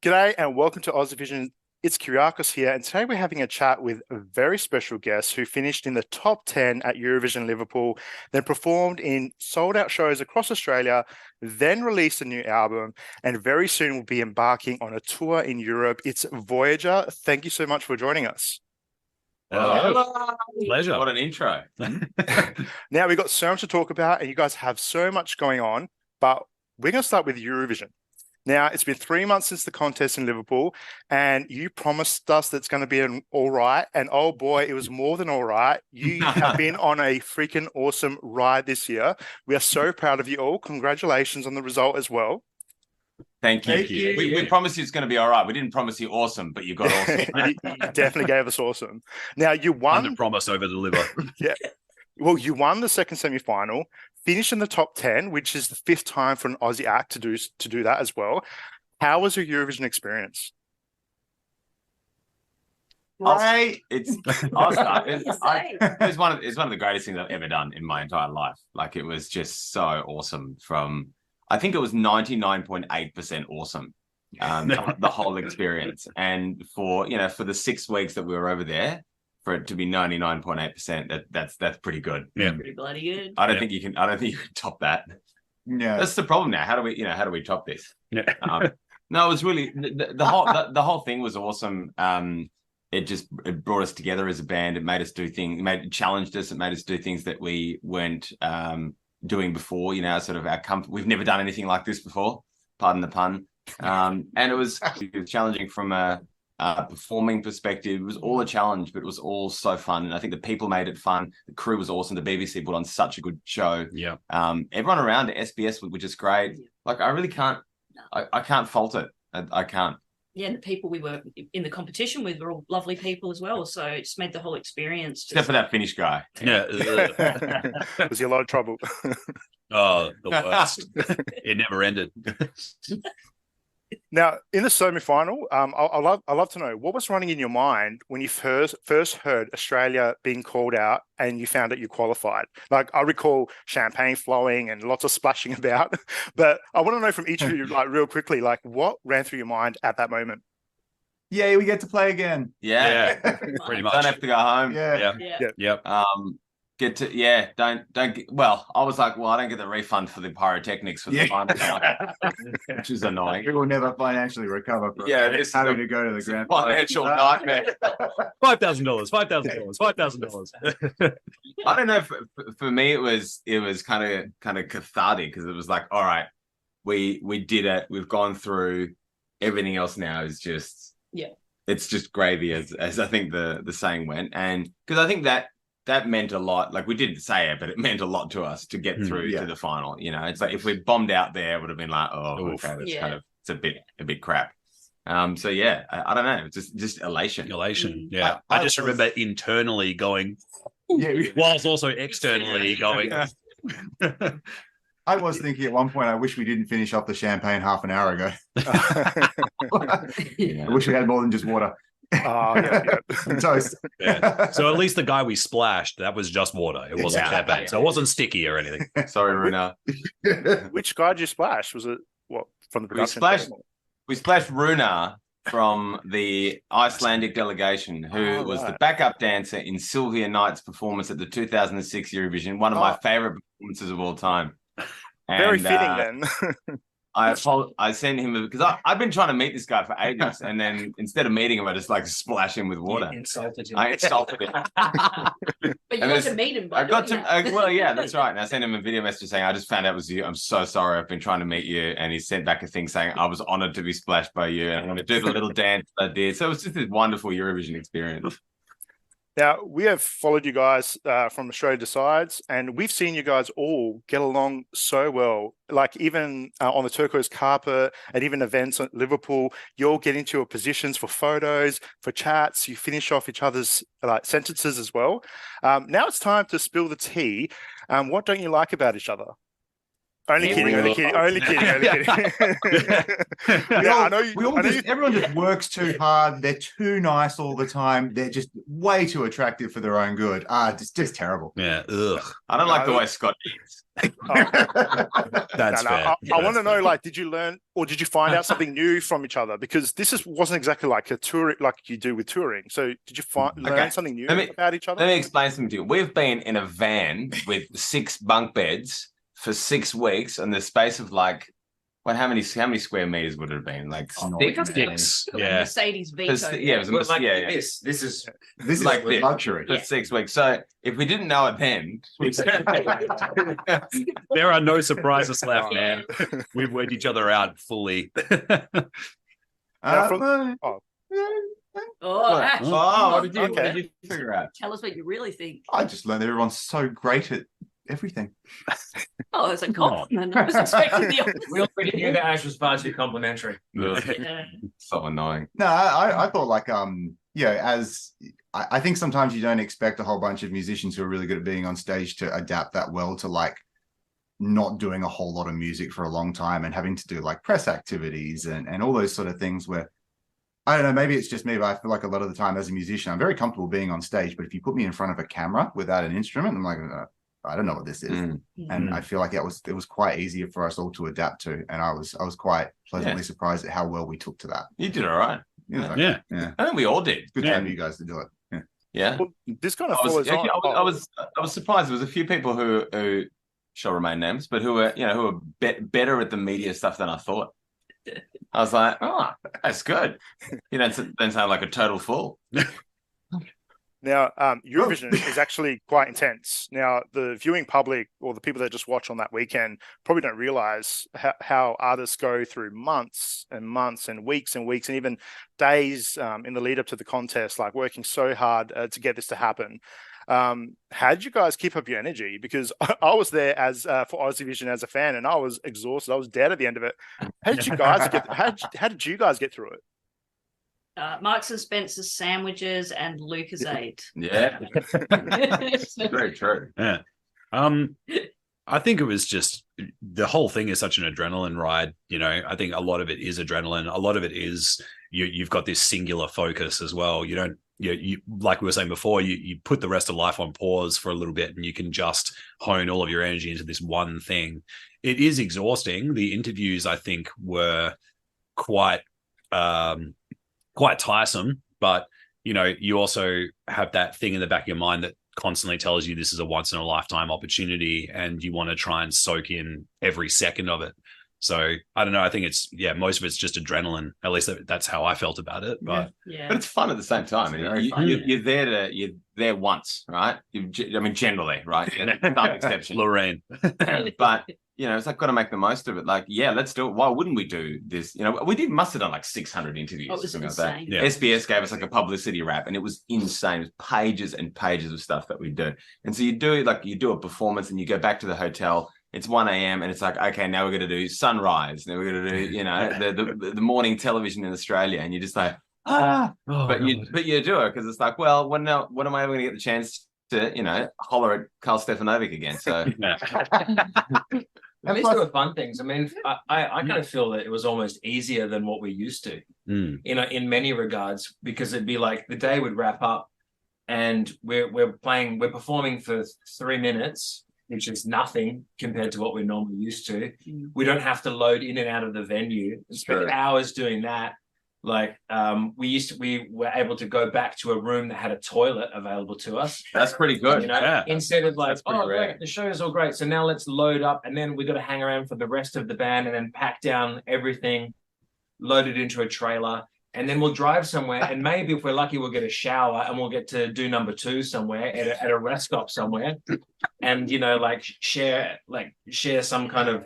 G'day and welcome to Aussievision. It's Kyriakos here, and today we're having a chat with a very special guest who finished in the top 10 at Eurovision Liverpool, then performed in sold-out shows across Australia, then released a new album, and very soon will be embarking on a tour in Europe. It's Voyager. Thank you so much for joining us. Hello. Pleasure. What an intro. Now, we've got so much to talk about, and you guys have so much going on, but we're going to start with Eurovision. Now, it's been 3 months since the contest in Liverpool, and you promised us that it's going to be an all right. And oh boy, it was more than all right. You have been on a freaking awesome ride this year. We are so proud of you all. Congratulations on the result as well. Thank you. We promised you it's going to be all right. We didn't promise you awesome, but you got awesome. You definitely gave us awesome. Now, you won. Under promise, over deliver. Yeah. Well, you won the second semi-final, finished in the top 10, which is the 5th time for an Aussie act to do that as well. How was your Eurovision experience? It's one of the greatest things I've ever done in my entire life. Like, it was just so awesome. I think it was 99.8% awesome. The whole experience. And for the 6 weeks that we were over there, for it to be 99.8%, that's pretty good. Yeah, pretty bloody good. I don't think you can top that. Yeah, that's the problem now. How do we top this? Yeah. No, it was really the whole thing was awesome. It brought us together as a band. It made us do things. It challenged us. It made us do things that we weren't doing before. Sort of our comfort. We've never done anything like this before. Pardon the pun. And it was challenging from a performing perspective. It was all a challenge, but it was all so fun. And I think the people made it fun. The crew was awesome. The BBC put on such a good show. Yeah. Everyone around at SBS, which is great. Like, I really can't, I can't fault it. I can't. Yeah, and the people we were in the competition with were all lovely people as well. So it just made the whole experience. Except for that Finnish guy. Yeah. Was he a lot of trouble? Oh, the worst. It never ended. Now, in the semi-final, I'd love to know, what was running in your mind when you first heard Australia being called out and you found that you qualified? Like, I recall champagne flowing and lots of splashing about, but I want to know from each of you, like, real quickly, like, what ran through your mind at that moment? Yeah, we get to play again. Yeah. Pretty much. Don't have to go home. Yeah. Yep. Well, I was like, I don't get the refund for the pyrotechnics for the final, which is annoying. We will never financially recover from it's having to go to the grand financial nightmare. $5,000. I don't know. For me, it was kind of cathartic, because it was like, all right, we did it. We've gone through. Everything else now is just it's just gravy, as I think the saying went, and because I think that meant a lot. Like, we didn't say it, but it meant a lot to us to get through to the final. It's like, if we bombed out there, it would have been like, it's a bit crap. I don't know. It's just elation. Yeah. I just remember internally going, whilst also externally going. I was thinking at one point, I wish we didn't finish off the champagne half an hour ago. I wish we had more than just water. Toast. Yeah. So at least the guy we splashed, that was just water. It wasn't champagne. So it wasn't sticky or anything. Sorry, Runa. Which guy did you splash? Was it from the production? We splashed Runa from the Icelandic delegation, who was the backup dancer in Sylvia Knight's performance at the 2006 Eurovision, one of my favorite performances of all time. Very fitting then. I sent him, because I've been trying to meet this guy for ages, and then instead of meeting him, I just splash him with water. You insulted him. I insulted him. But you got to meet him. That's right. And I sent him a video message saying, I just found out it was you. I'm so sorry. I've been trying to meet you. And he sent back a thing saying, I was honored to be splashed by you, and I'm going to do the little dance I did. So it was just this wonderful Eurovision experience. Now, we have followed you guys from Australia Decides, and we've seen you guys all get along so well. Like, even on the turquoise carpet and even events at Liverpool, you all get into your positions for photos, for chats. You finish off each other's sentences as well. Now it's time to spill the tea. What don't you like about each other? Only kidding. Only kidding. Only kidding. Only kidding. I know. Everyone just works too hard. They're too nice all the time. They're just way too attractive for their own good. Just terrible. Yeah. Ugh. I don't like the way Scott is. That's fair. I want to know, like, did you learn or did you find out something new from each other? Because wasn't exactly like a tour like you do with touring. So did you learn something new about each other? Let me explain something to you. We've been in a van with 6 bunk beds for 6 weeks in the space of like, how many square meters would it have been? Like 6. Yeah. Mercedes Vito. Yeah, it was like this is like luxury for 6 weeks. So if we didn't know it then, there are no surprises left, man. We've worked each other out fully. What did you figure out? Tell us what you really think. I just learned that everyone's so great at everything. Oh, it's a compliment. I was expecting the opposite. We already knew that Ash was far too complimentary. Yeah. So annoying. No, I thought like I think sometimes you don't expect a whole bunch of musicians who are really good at being on stage to adapt that well to like not doing a whole lot of music for a long time and having to do like press activities and all those sort of things where I don't know, maybe it's just me, but I feel like a lot of the time as a musician, I'm very comfortable being on stage, but if you put me in front of a camera without an instrument, I'm like, I don't know what this is. And I feel like it was quite easier for us all to adapt to. And I was quite pleasantly surprised at how well we took to that. You did all right. Yeah. I think we all did. It's good time for you guys to do it. Yeah. Well, this kind of I follows on. was surprised. There was a few people who shall remain names, but who were better at the media stuff than I thought. I was like, oh, that's good. You don't sound like a total fool. Now, Eurovision is actually quite intense. Now, the viewing public or the people that just watch on that weekend probably don't realize how artists go through months and months and weeks and even days in the lead up to the contest, like working so hard to get this to happen. How did you guys keep up your energy? Because I was there for Aussievision as a fan, and I was exhausted. I was dead at the end of it. How did you guys get through it? Marks and Spencer's sandwiches and Lucasade. Yeah, very true. Yeah, I think it was just the whole thing is such an adrenaline ride. I think a lot of it is adrenaline. A lot of it is you've got this singular focus as well. You don't. You like we were saying before, you put the rest of life on pause for a little bit, and you can just hone all of your energy into this one thing. It is exhausting. The interviews, I think, were quite tiresome, but you also have that thing in the back of your mind that constantly tells you this is a once in a lifetime opportunity, and you want to try and soak in every second of it. So I don't know. I think most of it's just adrenaline. At least that's how I felt about it. But but it's fun at the same time. You're there once, right? Generally, right? Some exception, Lorraine. But it's like got to make the most of it. Like, let's do it. Why wouldn't we do this? Must have done like 600 interviews. Oh, it was insane. Like that. Yeah. SBS gave us like a publicity wrap, and it was insane. It was pages and pages of stuff that we do. And so you do a performance, and you go back to the hotel. It's 1 a.m. and it's like, okay, now we're going to do sunrise. Now we're going to do, the morning television in Australia, and you're just like, but you do it because it's like, well, when am I ever going to get the chance to, holler at Carl Stefanovic again? So. At least there were fun things. I mean, I kind of feel that it was almost easier than what we're used to, in many regards, because it'd be like the day would wrap up, and we're performing for 3 minutes, which is nothing compared to what we're normally used to. We don't have to load in and out of the venue, spend hours doing that. Like we were able to go back to a room that had a toilet available to us. That's pretty good. Instead of like, great. The show is all great, so now let's load up, and then we got to hang around for the rest of the band, and then pack down everything, load it into a trailer, and then we'll drive somewhere, and maybe if we're lucky, we'll get a shower, and we'll get to do number 2 somewhere at a rest stop somewhere, and share some kind of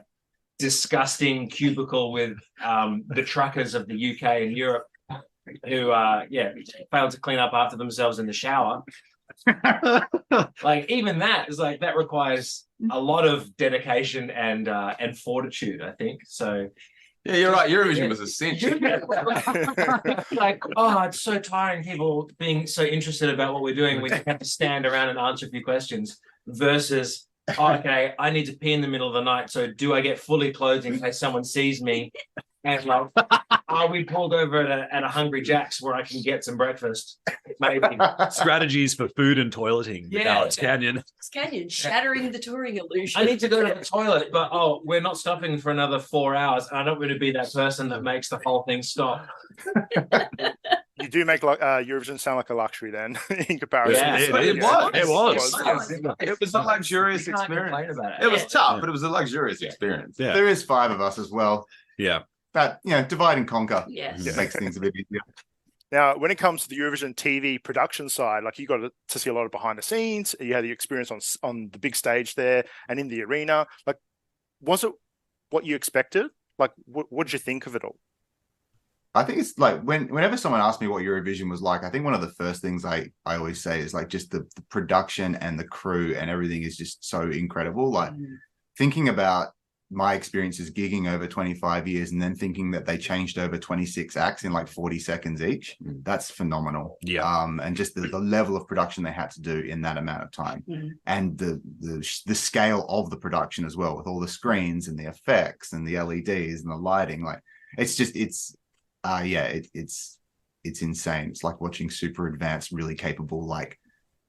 disgusting cubicle with the truckers of the UK and Europe who failed to clean up after themselves in the shower. Like, even that is like, that requires a lot of dedication and fortitude, I think. So yeah, you're right. Eurovision was a cinch. Like, it's so tiring, people being so interested about what we're doing. We have to stand around and answer a few questions, versus oh, okay, I need to pee in the middle of the night. So do I get fully clothed in case someone sees me? And like, are we pulled over at a Hungry Jack's where I can get some breakfast? Maybe. Strategies for food and toileting with Yeah. Alex Canyon. Canyon shattering the touring illusion. I need to go to the toilet, but we're not stopping for another 4 hours. And I don't want to be that person that makes the whole thing stop. You do make Eurovision sound like a luxury then, in comparison. Yeah, it was. It was a luxurious You can't complain experience. about It was Yeah. tough, but it was a luxurious experience. Yeah. There is 5 of us as well. Yeah. But divide and conquer Yes. makes things a bit easier. Now, when it comes to the Eurovision TV production side, like you got to see a lot of behind the scenes. You had the experience on the big stage there and in the arena. Like, was it what you expected? Like, what did you think of it all? I think it's like whenever someone asks me what Eurovision was like, I think one of the first things I always say is like just the production and the crew and everything is just so incredible. Like thinking about my experiences gigging over 25 years and then thinking that they changed over 26 acts in like 40 seconds each, that's phenomenal. Yeah. And just the level of production they had to do in that amount of time, and the scale of the production as well, with all the screens and the effects and the LEDs and the lighting. Like it's insane. It's like watching super advanced, really capable like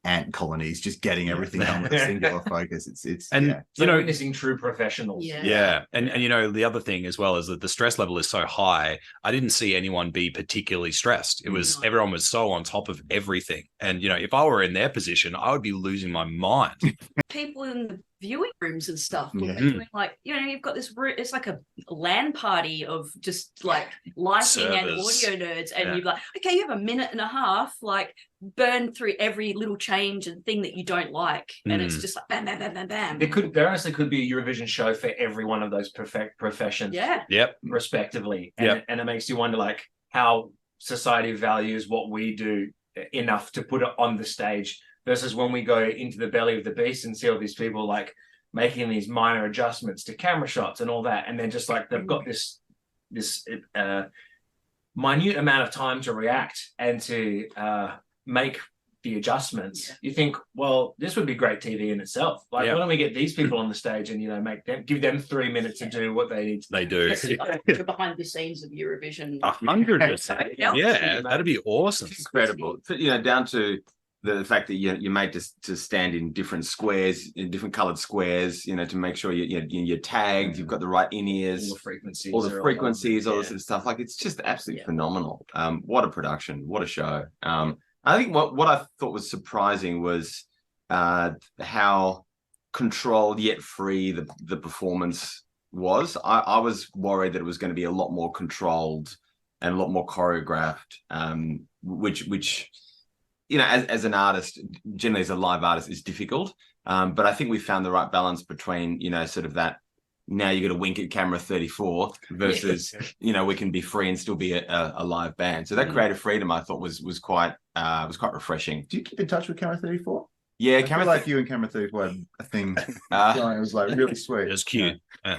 ant colonies just getting everything done with a singular focus. It's witnessing true professionals. Yeah. And the other thing as well is that the stress level is so high. I didn't see anyone be particularly stressed. It was everyone was so on top of everything. And if I were in their position, I would be losing my mind. People in the viewing rooms and stuff will Yeah. be doing like, you've got this it's like a LAN party of just like lighting and Servers. audio nerds, and you're like, okay, you have a minute and a half, like burn through every little change and thing that you don't like, and it's just like bam bam bam bam bam. There honestly could be a Eurovision show for every one of those professions. Yeah. Yep. Respectively. Yep. And it makes you wonder like how society values what we do enough to put it on the stage versus when we go into the belly of the beast and see all these people like making these minor adjustments to camera shots and all that, and then just like they've got this minute amount of time to react and to make the adjustments. You think, well, this would be great TV in itself. Like, why don't we get these people on the stage and give them 3 minutes to do what they need to do. They do. Like, behind the scenes of Eurovision. 100%. Yeah. Yeah, that'd be awesome. It's incredible. Down to the fact that you're made to stand in different squares, in different colored squares, to make sure you're tagged, you've got the right in-ears, all the frequencies, all this sort of stuff. Like, it's just absolutely phenomenal. What a production, what a show. I think what I thought was surprising was how controlled yet free the performance was. I was worried that it was going to be a lot more controlled and a lot more choreographed, which as an artist, generally as a live artist, is difficult. But I think we found the right balance between, sort of that, now you got to wink at camera 34 versus, we can be free and still be a live band. So that creative freedom, I thought was quite refreshing. Do you keep in touch with camera 34? Yeah, I camera feel like you and camera 34 had a thing. It was like really sweet. It was cute. Yeah.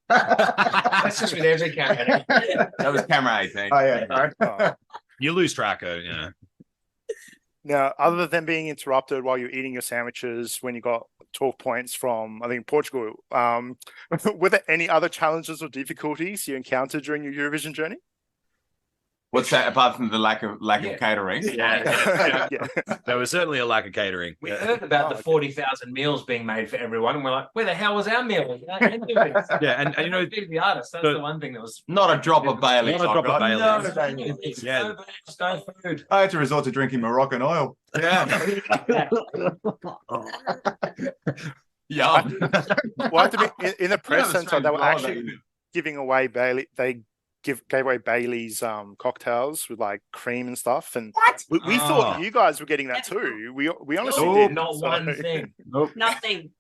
That's just with every camera. That was camera 18. Oh yeah. You lose track of, Now, other than being interrupted while you're eating your sandwiches, when you got 12 points from, I think, Portugal, were there any other challenges or difficulties you encountered during your Eurovision journey? What's that, apart from the lack of catering? Yeah. There was certainly a lack of catering. We heard about the 40,000 meals being made for everyone, and we're like, where the hell was our meal? Yeah, and the artist. That's the one thing that was Not a drop of Bailey. Not a drop of Bailey. It's Yeah. no food. I had to resort to drinking Moroccan oil. Yeah. Yeah. Well, I have to be, in the press center, they were actually giving away Bailey. They gave away Bailey's cocktails with like cream and stuff, and we thought you guys were getting that too. We honestly did. Not one thing. Nothing.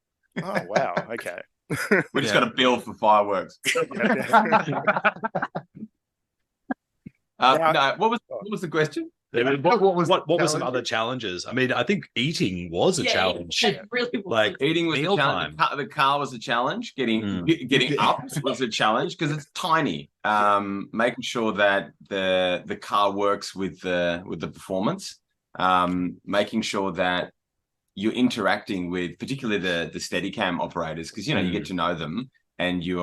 Oh wow. Okay. We just got a bill for fireworks. No, what was the question? What were some other challenges? I mean, I think eating was a challenge. It really was. Like Eating was a meal challenge. time. The car was a challenge. Getting up was a challenge because it's tiny. Making sure that the car works with the performance. Making sure that you're interacting with particularly the Steadicam operators, because you get to know them, and you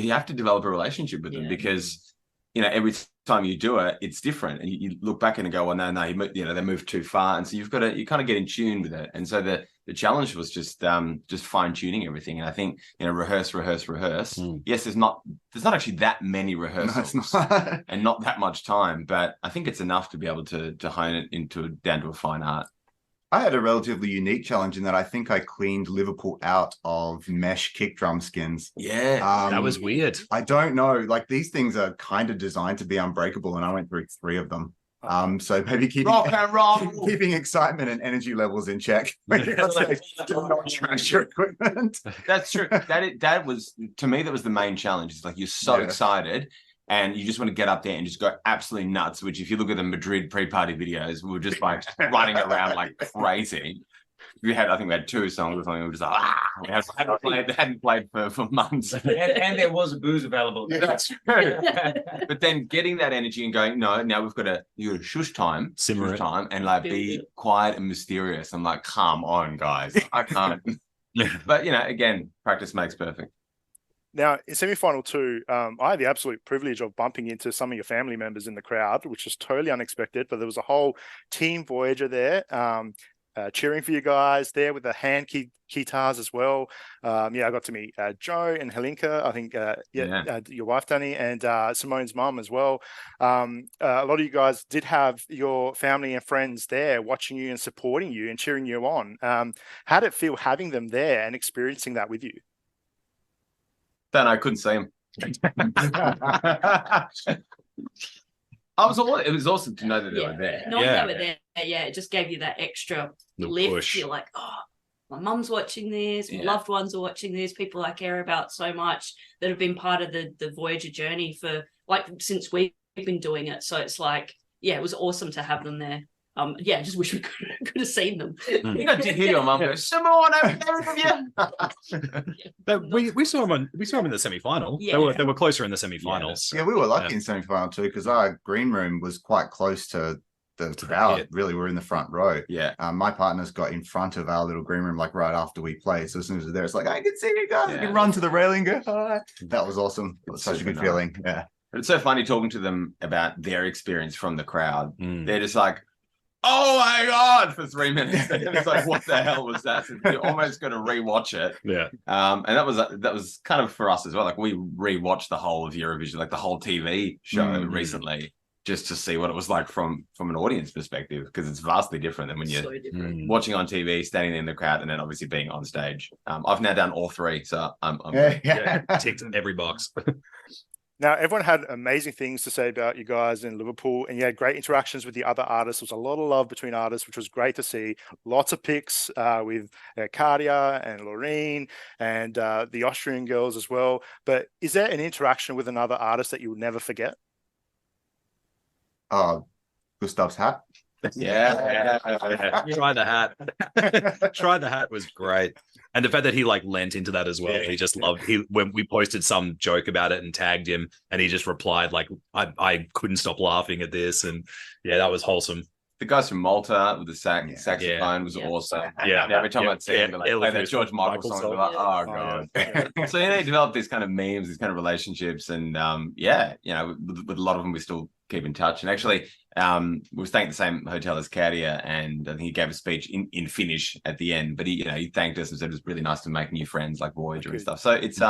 have to develop a relationship with them, because every time you do it, it's different, and you look back and go, well, no, they moved too far, and so you kind of get in tune with it. And so the challenge was just fine tuning everything. And I think rehearse. Yes, there's not actually that many rehearsals, and not that much time, but I think it's enough to be able to hone it down to a fine art. I had a relatively unique challenge in that I think I cleaned Liverpool out of mesh kick drum skins. Yeah, that was weird. I don't know. Like, these things are kind of designed to be unbreakable, and I went through 3 of them. So maybe keeping excitement and energy levels in check. Do not trash your equipment. That's true. That was, to me, that was the main challenge. It's like you're so excited, and you just want to get up there and just go absolutely nuts, which if you look at the Madrid pre-party videos, we were just like running around like crazy. I think we had 2 songs or something. We were just like, we hadn't played for months. And there was booze available. Yeah, that's true. But then getting that energy and going, no, now we've got a shush time, simmer time, and like be quiet and mysterious. I'm like, come on, guys. I can't. But, again, practice makes perfect. Now, in semi-final 2, I had the absolute privilege of bumping into some of your family members in the crowd, which was totally unexpected, but there was a whole team Voyager there, cheering for you guys there with the hand guitars as well. I got to meet Joe and Helinka, I think, your wife, Danny, and Simone's mum as well. A lot of you guys did have your family and friends there watching you and supporting you and cheering you on. How did it feel having them there and experiencing that with you? Then I couldn't see him. It was awesome to know that they were there. Knowing they were there, it just gave you that extra lift. Push. You're like, oh, my mum's watching this, my loved ones are watching this, people I care about so much that have been part of the Voyager journey for since we've been doing it. So it's like, it was awesome to have them there. I just wish we could have seen them. You got to hear your mum go, Simone, I'm there with you. We saw them in the semi-final. Yeah. They were closer in the semi-finals. Yeah, we were lucky in semi-final too, because our green room was quite close to the crowd. Really, we're in the front row. Yeah. My partner's got in front of our little green room, like right after we play. So as soon as we're there, it's like, I can see you guys. I can run to the railing and go, hi. That was awesome. It was such a good feeling. Yeah. But it's so funny talking to them about their experience from the crowd. They're just like, oh my God, for 3 minutes. And it's like, what the hell was that? So you're almost going to rewatch it. Yeah. And that was kind of for us as well. Like, we rewatched the whole of Eurovision, like the whole TV show recently, just to see what it was like from an audience perspective, because it's vastly different than when you're watching on TV, standing in the crowd, and then obviously being on stage. I've now done all 3, so I'm ticked every box. Now, everyone had amazing things to say about you guys in Liverpool, and you had great interactions with the other artists. There was a lot of love between artists, which was great to see. Lots of pics with Katia and Loreen and the Austrian girls as well. But is there an interaction with another artist that you will never forget? Gustav's hat. Yeah. Try the hat. Try the hat was great. And the fact that he lent into that as well. He just loved when we posted some joke about it and tagged him, and he just replied I couldn't stop laughing at this. And that was wholesome. The guys from Malta with the saxophone was awesome. Yeah. Every time I'd see him, play that George Michael song, I'd be like, oh God. So they developed these kind of memes, these kind of relationships, and with a lot of them we still keep in touch. And actually, we were staying at the same hotel as Katia, and I think he gave a speech in Finnish at the end. But he thanked us and said it was really nice to make new friends like Voyager and stuff. So it's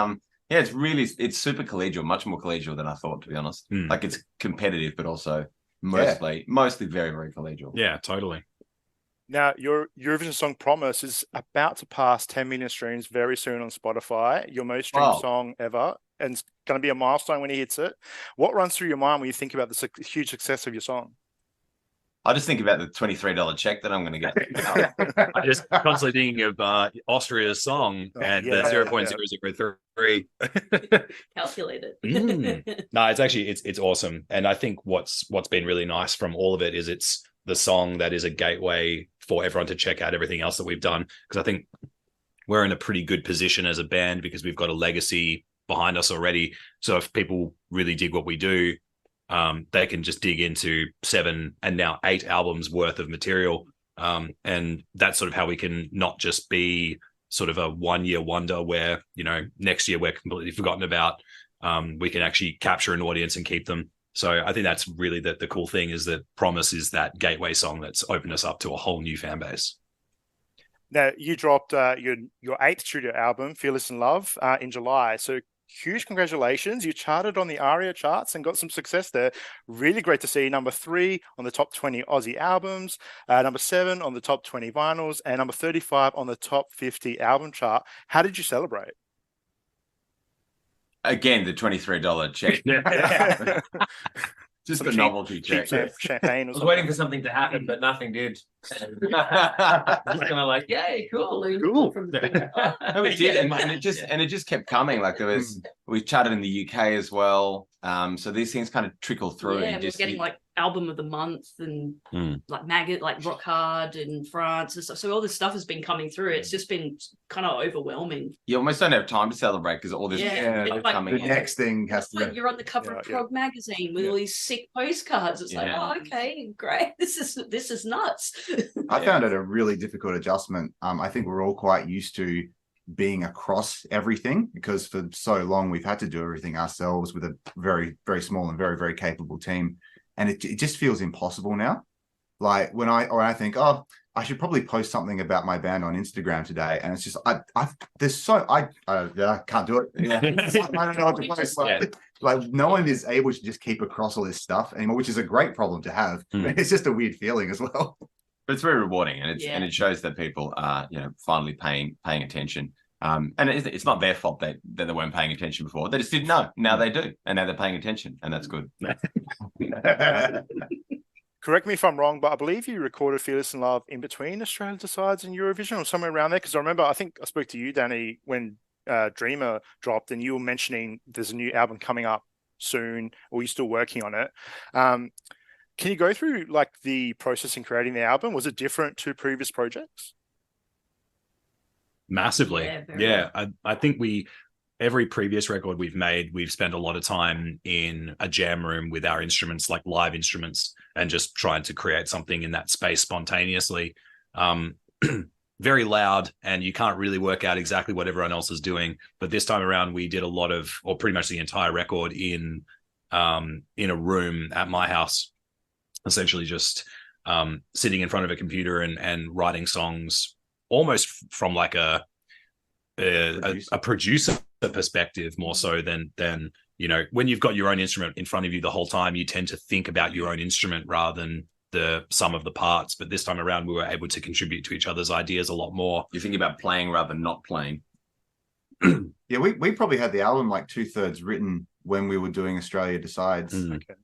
it's super collegial, much more collegial than I thought, to be honest. Like, it's competitive, but also mostly very, very collegial. Yeah, totally. Now, your Eurovision song Promise is about to pass 10 million streams very soon on Spotify, your most streamed song ever, and it's going to be a milestone when he hits it. What runs through your mind when you think about the huge success of your song? I just think about the $23 check that I'm going to get. I'm just constantly thinking of Austria's song and the 0.003. Calculated. No, it's awesome. And I think what's been really nice from all of it is it's the song that is a gateway for everyone to check out everything else that we've done. Because I think we're in a pretty good position as a band because we've got a legacy behind us already. So if people really dig what we do, they can just dig into 7 and now 8 albums worth of material And that's sort of how we can not just be sort of a 1 year wonder where, you know, next year we're completely forgotten about. We can actually capture an audience and keep them. So I think that's really the cool thing, is that Promise is that gateway song that's opened us up to a whole new fan base. Now, you dropped your 8th studio album, Fearless in Love, in July. So huge congratulations. You charted on the ARIA charts and got some success there. Really great to see. Number 3 on the top 20 Aussie albums, number 7 on the top 20 vinyls, and number 35 on the top 50 album chart. How did you celebrate? Again, the $23 check. Just the novelty check. Champagne. I was waiting for something to happen, but nothing did. Just kind of like, yay, cool. Cool. No, we did, and it just kept coming. Like we charted in the UK as well. So these things kind of trickle through. Yeah, we're getting like album of the month and like Rock Hard in France and stuff. So all this stuff has been coming through. It's just been kind of overwhelming. You almost don't have time to celebrate because all this like, coming the next thing has to like you're on the cover of Prog magazine with all these sick postcards. It's like, oh, okay, great. This is nuts. I found it a really difficult adjustment. I think we're all quite used to being across everything, because for so long we've had to do everything ourselves with a very, very small and very, very capable team. And it just feels impossible now. Like when I think, oh, I should probably post something about my band on Instagram today, and it's just I can't do it. Yeah. I don't know what to post. Like no one is able to just keep across all this stuff anymore, which is a great problem to have. It's just a weird feeling as well. But it's very rewarding, and it shows that people are, you know, finally paying attention. And it's not their fault that they weren't paying attention before. They just didn't know. Now they do, and now they're paying attention, and that's good. Correct me if I'm wrong, but I believe you recorded Fearless in Love in between Australia Decides and Eurovision, or somewhere around there. Because I remember, I think I spoke to you, Danny, when Dreamer dropped, and you were mentioning there's a new album coming up soon, or you're still working on it. Can you go through like the process in creating the album? Was it different to previous projects? Massively. I think every previous record we've made, we've spent a lot of time in a jam room with our instruments, like live instruments, and just trying to create something in that space spontaneously. Very loud, and you can't really work out exactly what everyone else is doing. But this time around, we did a lot of, or pretty much the entire record in a room at my house, essentially just sitting in front of a computer and writing songs almost from like a producer perspective, more so than you know, when you've got your own instrument in front of you the whole time, you tend to think about your own instrument rather than the sum of the parts. But this time around, we were able to contribute to each other's ideas a lot more. You think about playing rather than not playing. Yeah, we probably had the album like 2/3 written when we were doing Australia Decides.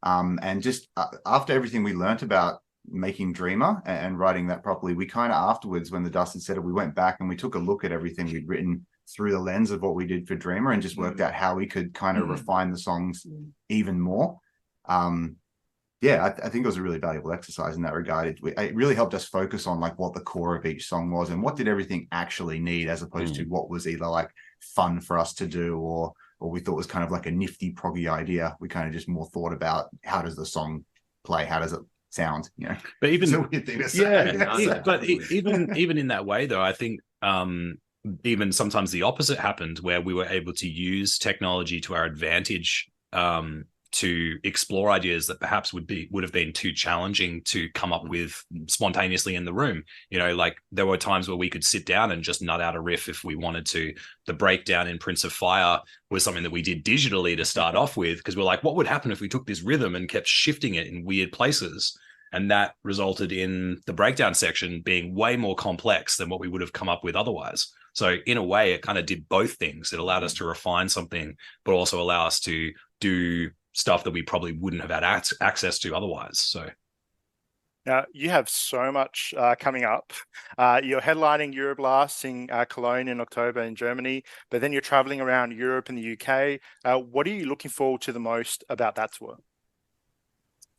And just after everything we learnt about making Dreamer and writing that properly, we kind of afterwards, when the dust had settled, we went back and we took a look at everything we'd written through the lens of what we did for Dreamer, and just worked out how we could kind of refine the songs even more. I think it was a really valuable exercise in that regard. It really helped us focus on like what the core of each song was and what did everything actually need, as opposed to what was either like fun for us to do or we thought was kind of like a nifty proggy idea. We kind of just more thought about how does the song play, how does it sound, you know. But even it's a weird thing to say. but even in that way though, I think even sometimes the opposite happened, where we were able to use technology to our advantage to explore ideas that perhaps would have been too challenging to come up with spontaneously in the room. You know, like there were times where we could sit down and just nut out a riff if we wanted to. The breakdown in Prince of Fire was something that we did digitally to start off with, because we're like, what would happen if we took this rhythm and kept shifting it in weird places? And that resulted in the breakdown section being way more complex than what we would have come up with otherwise. So in a way, it kind of did both things. It allowed us to refine something, but also allow us to do stuff that we probably wouldn't have had access to otherwise. So now you have so much coming up. You're headlining Euroblast in Cologne in October in Germany, but then you're traveling around Europe and the UK. What are you looking forward to the most about that tour?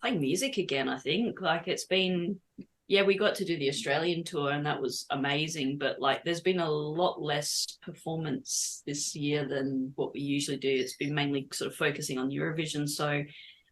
Playing music again, I think. Like it's been, we got to do the Australian tour and that was amazing, but like there's been a lot less performance this year than what we usually do. It's been mainly sort of focusing on Eurovision. So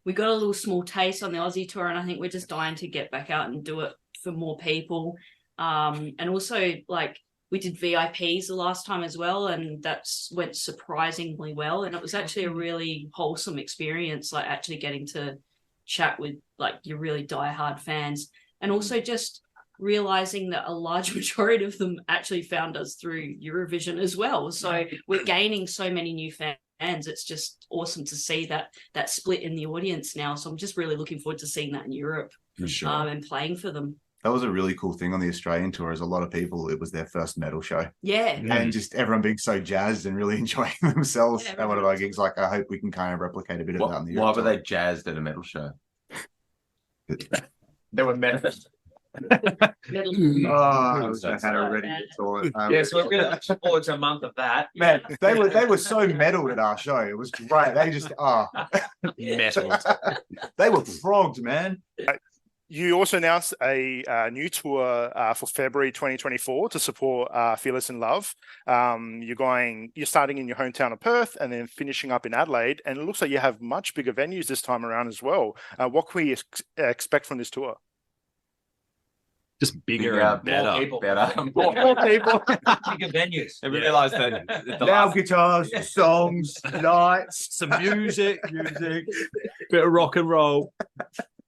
we got a little small taste on the Aussie tour, and I think we're just dying to get back out and do it for more people. And also like we did VIPs the last time as well, and that went surprisingly well. And it was actually a really wholesome experience, like actually getting to chat with like your really diehard fans, and also just realizing that a large majority of them actually found us through Eurovision as well. So we're gaining so many new fans. It's just awesome to see that split in the audience now. So I'm just really looking forward to seeing that in Europe, For sure. and playing for them. That was a really cool thing on the Australian tour, is a lot of people, it was their first metal show. Yeah. And just everyone being so jazzed and really enjoying themselves Yeah, at one of our gigs. Like, I hope we can kind of replicate a bit of that in the Why Europe were tour. they jazzed at a metal show? They were metal. Metal. I wish I had already thought. Yeah, so we're really looking forward to a month of that. Man, they were so metal at our show. It was great. They just Metal. they were frogged, man. You also announced a new tour for February 2024 to support Fearless in Love. You're starting in your hometown of Perth and then finishing up in Adelaide, and it looks like you have much bigger venues this time around as well. What can we expect from this tour? Just bigger and better. More people. More people. Bigger venues. And we realised that the Loud last, guitars, songs, lights. Some music, bit of rock and roll.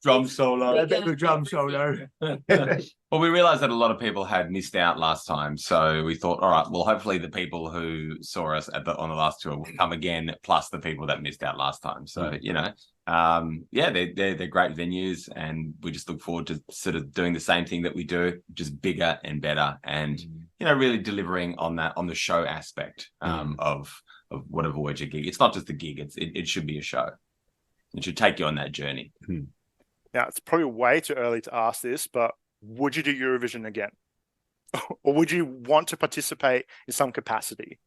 drum solo. A bit of a drum solo. Well, we realized that a lot of people had missed out last time, so we thought, all right, well, hopefully the people who saw us on the last tour will come again, plus the people that missed out last time. So they're great venues, and we just look forward to sort of doing the same thing that we do, just bigger and better, and really delivering on the show aspect of what a Voyager gig. It's not just a gig; it should be a show. It should take you on that journey. Now, it's probably way too early to ask this, but would you do Eurovision again? Or would you want to participate in some capacity?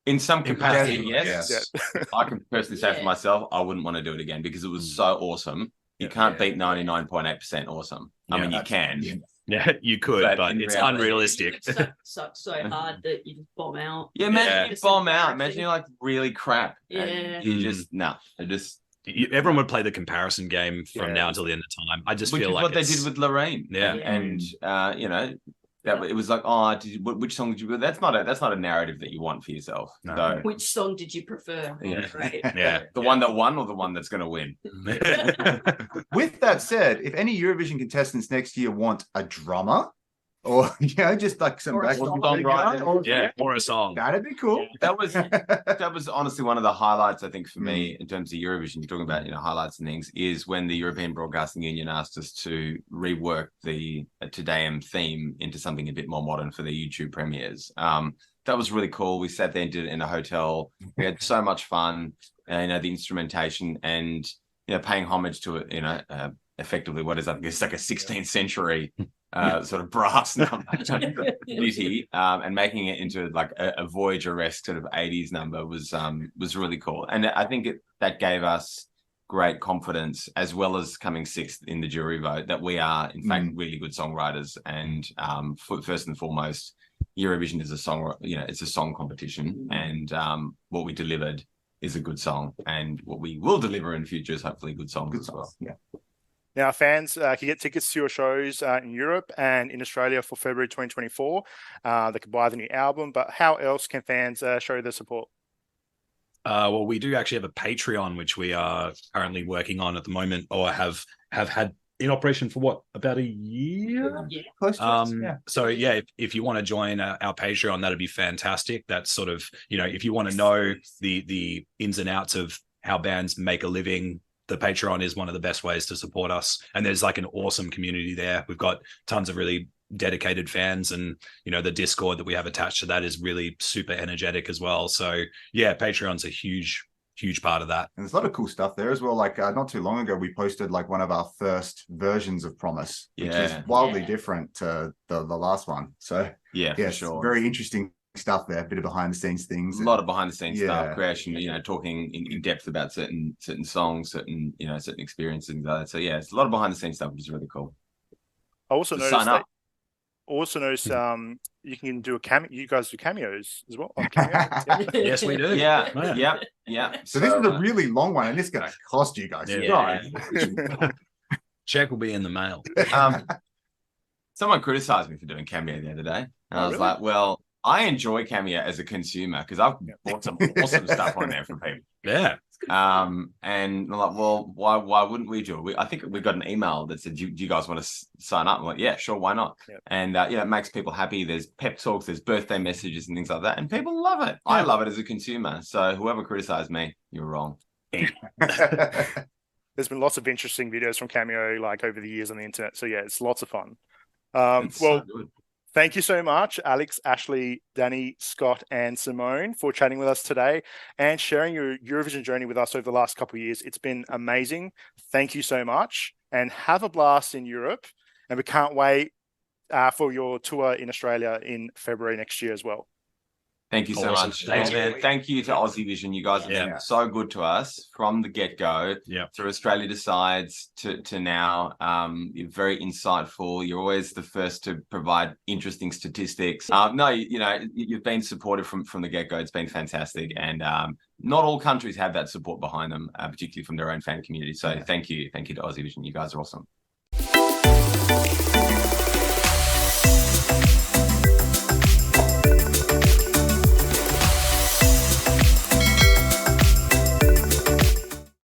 In some capacity, Yes. yes. I can personally say for myself, I wouldn't want to do it again because it was so awesome. You can't beat 99.8% awesome. I mean, you can. Yeah, you could, but in it's reality, unrealistic. It sucks so hard that you just bomb out. Yeah, imagine you bomb out. Imagine you're like really crap. Yeah. And you just, Everyone would play the comparison game from now until the end of time. I just which feel is like what they did with Lorraine. Yeah. And it was like, which song did you? That's not a narrative that you want for yourself. No. So, Which song did you prefer? Yeah. Right. Yeah. the one that won or the one that's going to win? With that said, if any Eurovision contestants next year want a drummer, or just like some Or a songwriter, or a song. that'd be cool. That was honestly one of the highlights, I think, for me in terms of Eurovision. You're talking about highlights and things, is when the European Broadcasting Union asked us to rework the Te Deum theme into something a bit more modern for the YouTube premieres. That was really cool. We sat there and did it in a hotel. We had so much fun. The instrumentation and paying homage to it. Effectively, what is that? It's like a 16th century sort of brass number beauty, and making it into like a Voyager-esque sort of 80s number was really cool. And I think that gave us great confidence, as well as coming sixth in the jury vote, that we are in fact really good songwriters. And first and foremost, Eurovision is a song. It's a song competition, and what we delivered is a good song, and what we will deliver in future is hopefully good songs as well. Yeah. Now, fans can get tickets to your shows in Europe and in Australia for February 2024. They can buy the new album, but how else can fans show their support? Well, we do actually have a Patreon, which we are currently working on at the moment, or have had in operation for about a year. Yeah. Close to us, So if you want to join our Patreon, that'd be fantastic. That's sort of, if you want to know the ins and outs of how bands make a living, the Patreon is one of the best ways to support us. And there's like an awesome community there. We've got tons of really dedicated fans, and the Discord that we have attached to that is really super energetic as well. So yeah, Patreon's a huge part of that. And there's a lot of cool stuff there as well. Like not too long ago, we posted like one of our first versions of Promise, which is wildly different to the last one. So for sure, very interesting stuff there. A bit of behind the scenes things. A lot of behind the scenes stuff, creation. Talking in depth about certain songs, certain experiences, things like that. So yeah, it's a lot of behind the scenes stuff, which is really cool. I also So noticed sign up. You can do a cameo. You guys do cameos as well on Cameo. Yes, we do. Yeah. So this is a really long one, and it's going to cost you guys. Yeah. Check will be in the mail. Someone criticized me for doing Cameo the other day. And I was really? like, well, I enjoy Cameo as a consumer because I've bought some awesome stuff on there for people. Yeah. And I'm like, well, why wouldn't we do it? I think we got an email that said, do you guys want to sign up? I'm like, yeah, sure, why not? Yep. And it makes people happy. There's pep talks, there's birthday messages and things like that, and people love it. Yeah. I love it as a consumer. So whoever criticized me, you're wrong. There's been lots of interesting videos from Cameo like over the years on the internet. So yeah, it's lots of fun. Well, so good. Thank you so much, Alex, Ashley, Danny, Scott, and Simone, for chatting with us today and sharing your Eurovision journey with us over the last couple of years. It's been amazing. Thank you so much, and have a blast in Europe. And we can't wait for your tour in Australia in February next year as well. Thank you so much. Thanks, man. Thank you to Aussievision. You guys have been so good to us from the get-go. Yeah. Through Australia Decides to now. You're very insightful. You're always the first to provide interesting statistics. You've been supportive from the get-go. It's been fantastic. And not all countries have that support behind them, particularly from their own fan community. So thank you. Thank you to Aussievision. You guys are awesome.